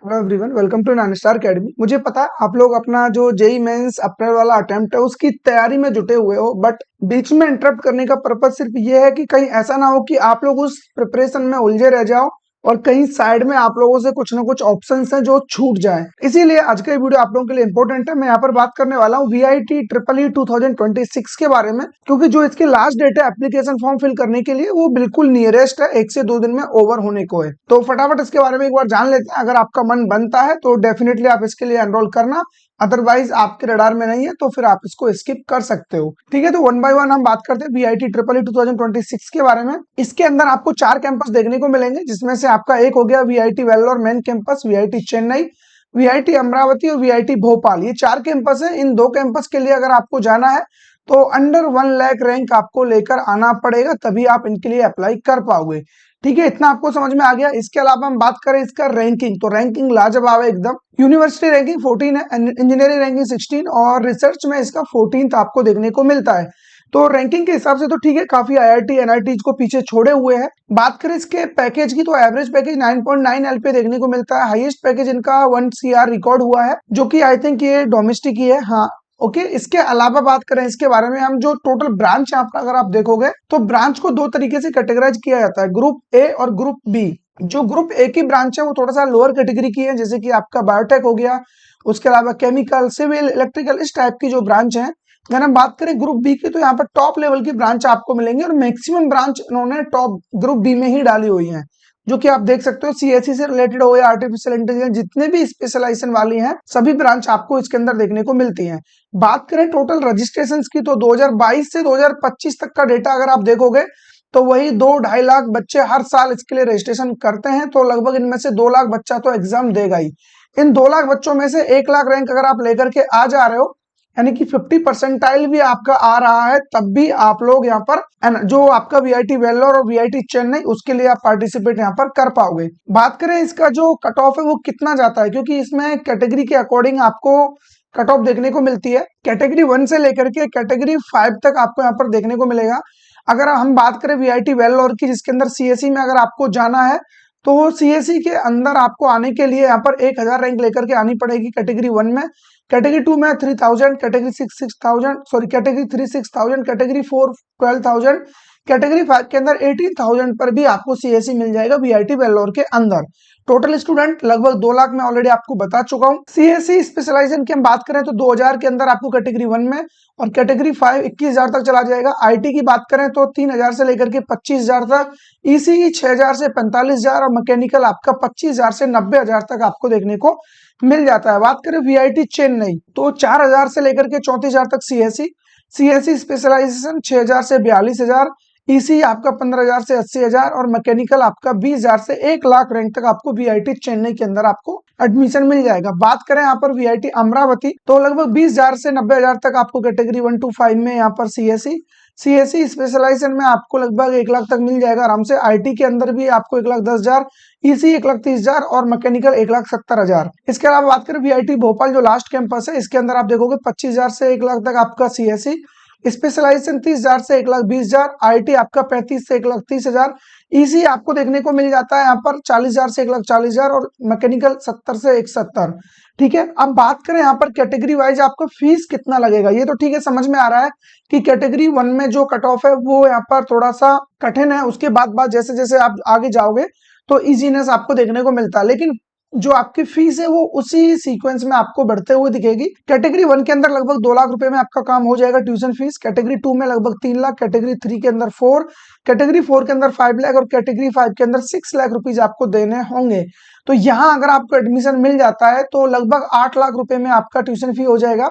Hello everyone, welcome to nine star academy. मुझे पता है आप लोग अपना जो जेई मेंस अप्रैल वाला अटेम्प्ट है उसकी तैयारी में जुटे हुए हो, बट बीच में इंटरप्ट करने का पर्पज सिर्फ ये है कि कहीं ऐसा ना हो कि आप लोग उस प्रिपरेशन में उलझे रह जाओ और कहीं साइड में आप लोगों से कुछ ना कुछ ऑप्शंस हैं जो छूट जाए। इसीलिए आज का ये वीडियो आप लोगों के लिए इंपॉर्टेंट है। मैं यहाँ पर बात करने वाला हूँ वीआईटी ट्रिपल ई 2026 के बारे में, क्योंकि जो इसकी लास्ट डेट है एप्लीकेशन फॉर्म फिल करने के लिए वो बिल्कुल नियरेस्ट है, 1 से 2 दिन में ओवर होने को है। तो फटाफट इसके बारे में एक बार जान लेते हैं। अगर आपका मन बनता है तो डेफिनेटली आप इसके लिए एनरोल करना, अदरवाइज आपके रडार में नहीं है तो फिर आप इसको स्किप कर सकते हो। ठीक है, तो वन बाय वन हम बात करते हैं वीआईटी ट्रिपल ई 2026 के बारे में। इसके अंदर आपको 4 कैंपस देखने को मिलेंगे, जिसमें से आपका एक हो गया VIT Vellore main campus, VIT Chennai, VIT Amravati और वीआईटी भोपाल। ये 4 कैंपस है। इन 2 कैंपस के लिए अगर आपको जाना है तो अंडर 1 लाख रैंक आपको लेकर आना पड़ेगा, तभी आप इनके लिए अप्लाई कर पाओगे। ठीक है, इतना आपको समझ में आ गया। इसके अलावा हम बात करें इसका रैंकिंग, तो रैंकिंग लाजवाब है एकदम। यूनिवर्सिटी रैंकिंग 14 है, इंजीनियरिंग रैंकिंग 16 और रिसर्च में इसका 14th आपको देखने को मिलता है। तो रैंकिंग के हिसाब से तो ठीक है, काफी आईआईटी एनआईटी को पीछे छोड़े हुए हैं। बात करें इसके पैकेज की तो एवरेज पैकेज 9.9 एलपी देखने को मिलता है। हाईएस्ट पैकेज इनका 1 CR रिकॉर्ड हुआ है, जो कि आई थिंक ये डोमेस्टिक ही है। हाँ, ओके। इसके अलावा बात करें इसके बारे में, हम जो टोटल ब्रांच है आपका अगर आप देखोगे तो ब्रांच को 2 तरीके से कैटेगराइज किया जाता है, ग्रुप ए और ग्रुप बी। जो ग्रुप ए की ब्रांच है वो थोड़ा सा लोअर कैटेगरी की है, जैसे कि आपका बायोटेक हो गया, उसके अलावा केमिकल, सिविल, इलेक्ट्रिकल, इस टाइप की जो ब्रांच है। अगर हम बात करें ग्रुप बी की तो यहाँ पर टॉप लेवल की ब्रांच आपको मिलेंगे और मैक्सिमम ब्रांच इन्होंने टॉप ग्रुप बी में ही डाली हुई है, जो कि आप देख सकते हो। सीएससी से रिलेटेड हो या आर्टिफिशियल इंटेलिजेंस, जितने भी स्पेशलाइजेशन वाली हैं सभी ब्रांच आपको इसके अंदर देखने को मिलती हैं। बात करें टोटल रजिस्ट्रेशन की तो 2022 से 2025 तक का डेटा अगर आप देखोगे तो वही 2-2.5 लाख बच्चे हर साल इसके लिए रजिस्ट्रेशन करते हैं। तो लगभग इनमें से 2 लाख बच्चा तो एग्जाम देगा ही। इन 2 लाख बच्चों में से 1 लाख रैंक अगर आप लेकर के आ जा रहे हो, यानी कि 50% भी आपका आ रहा है, तब भी आप लोग यहाँ पर जो आपका वीआईटी वेल्लोर और वीआईटी चेन्नई उसके लिए आप पार्टिसिपेट यहाँ पर कर पाओगे। बात करें इसका जो कट ऑफ है वो कितना जाता है, क्योंकि इसमें कैटेगरी के अकॉर्डिंग आपको कट ऑफ देखने को मिलती है। कैटेगरी 1 से लेकर के कैटेगरी 5 तक आपको यहाँ पर देखने को मिलेगा। अगर हम बात करें वीआईटी वेल्लोर की, जिसके अंदर सीएससी में अगर आपको जाना है तो सीएससी के अंदर आपको आने के लिए यहाँ पर 1000 रैंक लेकर के आनी पड़ेगी कैटेगरी 1 में। कैटेगरी 2 में 3000, category 6 6000, sorry category 3 6000, category 4 12000, category 5 के अंदर 18000 पर भी आपको सीएससी मिल जाएगा वीआईटी वेल्लोर के अंदर। टोटल स्टूडेंट लगभग 2 लाख में ऑलरेडी आपको बता चुका हूँ। सीएससी स्पेशलाइजेशन की हम बात करें तो 2000 के अंदर आपको कैटेगरी 1 में और कैटेगरी 5 21,000 तक चला जाएगा। आईटी की बात करें तो 3000 से लेकर के 25,000 तक, ईसीई 6000 से 45,000 और मैकेनिकल आपका 25,000 से 90,000 तक आपको देखने को मिल जाता है। बात करें वीआईटी चेन्नई तो 4000 से लेकर के 34,000 तक सीएससी, सीएससी स्पेशलाइजेशन 6000 से 42,000, ईसी आपका 15,000 से 80,000 और मैकेनिकल आपका 20,000 से 1 लाख रैंक तक आपको वीआईटी चेन्नई के अंदर आपको एडमिशन मिल जाएगा। बात करें यहाँ पर वीआईटी अमरावती तो लगभग 20,000 से 90,000 तक आपको कैटेगरी 1 to 5 में यहाँ पर सीएससी स्पेशलाइजेशन में आपको लगभग 1 लाख तक मिल जाएगा आराम से। आईटी के अंदर भी आपको 1,10,000, ईसी 1,30,000 और मैकेनिकल 1,70,000। इसके अलावा बात करें वीआईटी भोपाल जो लास्ट कैंपस है, इसके अंदर आप देखोगे 25,000 से 1 लाख तक आपका सीएससी स्पेशलाइजेशन, 30,000 से 1,20,000, आईटी आपका 35 से 1,30,000, ईसी आपको देखने को मिल जाता है यहाँ पर 40,000 से 1,40,000 और मैकेनिकल 70 से 170। ठीक है, अब बात करें यहाँ पर कैटेगरी वाइज आपको फीस कितना लगेगा, ये तो ठीक है समझ में आ रहा है कि कैटेगरी 1 में जो कट ऑफ है वो यहाँ पर थोड़ा सा कठिन है। उसके बाद जैसे जैसे आप आगे जाओगे तो इजीनेस आपको देखने को मिलता है, लेकिन जो आपकी फीस है वो उसी सीक्वेंस में आपको बढ़ते हुए दिखेगी। कैटेगरी 1 के अंदर लगभग 2 लाख रुपए में आपका काम हो जाएगा ट्यूशन फीस, कैटेगरी 2 में लगभग 3 लाख, कैटेगरी 3 के अंदर 4, कैटेगरी 4 के अंदर 5 लाख और कैटेगरी 5 के अंदर 6 लाख रुपीज आपको देने होंगे। तो यहाँ अगर आपको एडमिशन मिल जाता है तो लगभग 8 लाख रुपए में आपका ट्यूशन फी हो जाएगा।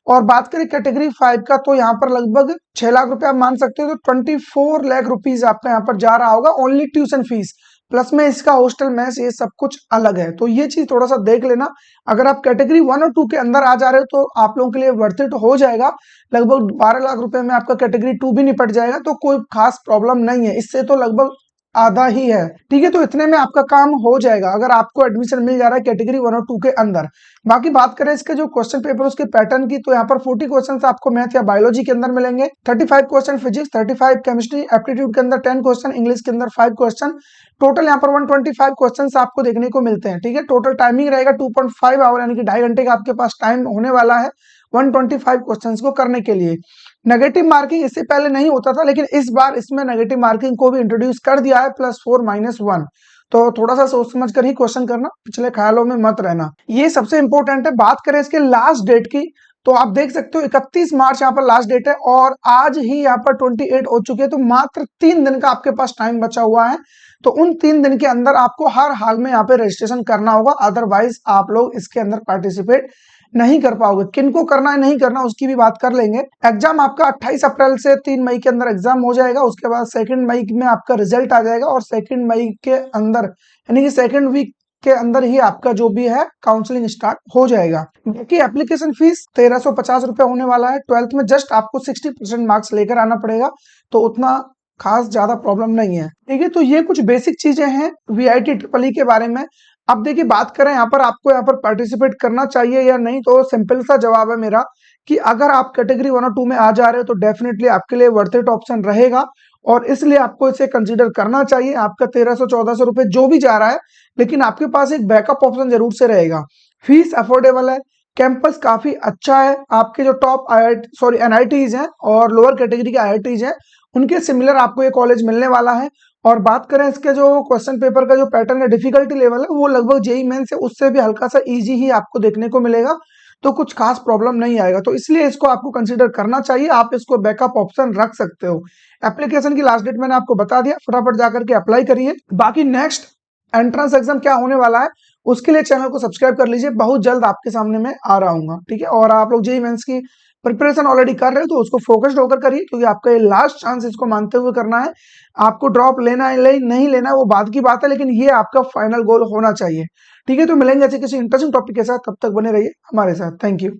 और बात करें कैटेगरी 5 का तो यहाँ पर लगभग 6 लाख रुपए आप मान सकते हो, तो 24 लाख रुपीज आपका यहाँ पर जा रहा होगा ओनली ट्यूशन फीस, प्लस में इसका हॉस्टल मैस ये सब कुछ अलग है। तो ये चीज थोड़ा सा देख लेना। अगर आप कैटेगरी 1 और 2 के अंदर आ जा रहे हो तो आप लोगों के लिए वर्थ इट हो जाएगा। लगभग 12 लाख रुपए में आपका कैटेगरी 2 भी निपट जाएगा, तो कोई खास प्रॉब्लम नहीं है। इससे तो लगभग आधा ही है। ठीक है, तो इतने में आपका काम हो जाएगा अगर आपको एडमिशन मिल जा रहा है कैटेगरी 1 और 2 के अंदर। बाकी बात करें इसके जो क्वेश्चन पेपर उसके पैटर्न की, तो यहाँ पर 40 क्वेश्चन आपको मैथ या बायोलॉजी के अंदर मिलेंगे, 35 क्वेश्चन फिजिक्स, 35 केमिस्ट्री, एप्टीट्यूड के अंदर 10 क्वेश्चन, इंग्लिश के अंदर 5 क्वेश्चन, टोटल यहाँ पर 125 क्वेश्चन आपको देखने को मिलते हैं। ठीक है, टोटल टाइमिंग रहेगा 2.5 आवर, यानी कि 2.5 घंटे का आपके पास टाइम होने वाला है 125 क्वेश्चंस को करने के लिए। नेगेटिव मार्किंग इससे पहले नहीं होता था, लेकिन इस बार इसमें नेगेटिव मार्किंग को भी इंट्रोड्यूस कर दिया है, +4 -1। तो थोड़ा सा सोच समझ कर ही क्वेश्चन करना, पिछले ख्यालों में मत रहना, ये सबसे इंपॉर्टेंट है। बात करें इसके लास्ट डेट की, तो आप देख सकते हो 31 मार्च यहाँ पर लास्ट डेट है और आज ही यहाँ पर 28 हो चुके हैं, तो मात्र 3 दिन का आपके पास टाइम बचा हुआ है। तो उन 3 दिन के अंदर आपको हर हाल में यहाँ पे रजिस्ट्रेशन करना होगा, अदरवाइज आप लोग इसके अंदर पार्टिसिपेट नहीं कर पाओगे। किनको करना है नहीं करना उसकी भी बात कर लेंगे। एग्जाम आपका 28 अप्रैल से 3 मई के अंदर एग्जाम हो जाएगा, उसके बाद 2 मई में आपका रिजल्ट आ जाएगा और 2 मई के अंदर यानी कि 2nd वीक के अंदर ही आपका जो भी है काउंसलिंग स्टार्ट हो जाएगा। बाकी एप्लीकेशन फीस 1350 रुपए होने वाला है। 12th में जस्ट आपको 60% मार्क्स लेकर आना पड़ेगा, तो उतना खास ज्यादा प्रॉब्लम नहीं है। ठीक है, तो ये कुछ बेसिक चीजें हैं VIT ट्रिपल ई के बारे में। अब देखिए बात करें यहाँ पर आपको यहाँ पर पार्टिसिपेट करना चाहिए या नहीं, तो सिंपल सा जवाब है मेरा कि अगर आप कैटेगरी 1 और 2 में आ जा रहे हो तो डेफिनेटली आपके लिए वर्थ इट ऑप्शन रहेगा और इसलिए आपको इसे कंसीडर करना चाहिए। आपका 1300-1400 रुपए जो भी जा रहा है, लेकिन आपके पास एक बैकअप ऑप्शन जरूर से रहेगा। फीस अफोर्डेबल है, कैंपस काफी अच्छा है, आपके जो टॉप NITs हैं और लोअर कैटेगरी के IITs हैं उनके सिमिलर आपको ये कॉलेज मिलने वाला है। और बात करें इसके जो क्वेश्चन पेपर का जो पैटर्न है, डिफिकल्टी लेवल है, वो लगभग जेईई मेंस से उससे भी हल्का सा इजी ही आपको देखने को मिलेगा, तो कुछ खास प्रॉब्लम नहीं आएगा। तो इसलिए इसको आपको कंसीडर करना चाहिए, आप इसको बैकअप ऑप्शन रख सकते हो। एप्लीकेशन की लास्ट डेट मैंने आपको बता दिया, फटाफट जाकर के अप्लाई करिए। बाकी नेक्स्ट एंट्रेंस एग्जाम क्या होने वाला है उसके लिए चैनल को सब्सक्राइब कर लीजिए, बहुत जल्द आपके सामने मैं आ रहा हूँ। ठीक है, और आप लोग जेईई मेंस की प्रिपरेशन ऑलरेडी कर रहे हो तो उसको फोकस्ड होकर करिए, क्योंकि आपका ये लास्ट चांस इसको मानते हुए करना है। आपको ड्रॉप लेना है नहीं लेना है वो बाद की बात है, लेकिन ये आपका फाइनल गोल होना चाहिए। ठीक है, तो मिलेंगे ऐसे किसी इंटरेस्टिंग टॉपिक के साथ, तब तक बने रहिए हमारे साथ। Thank you.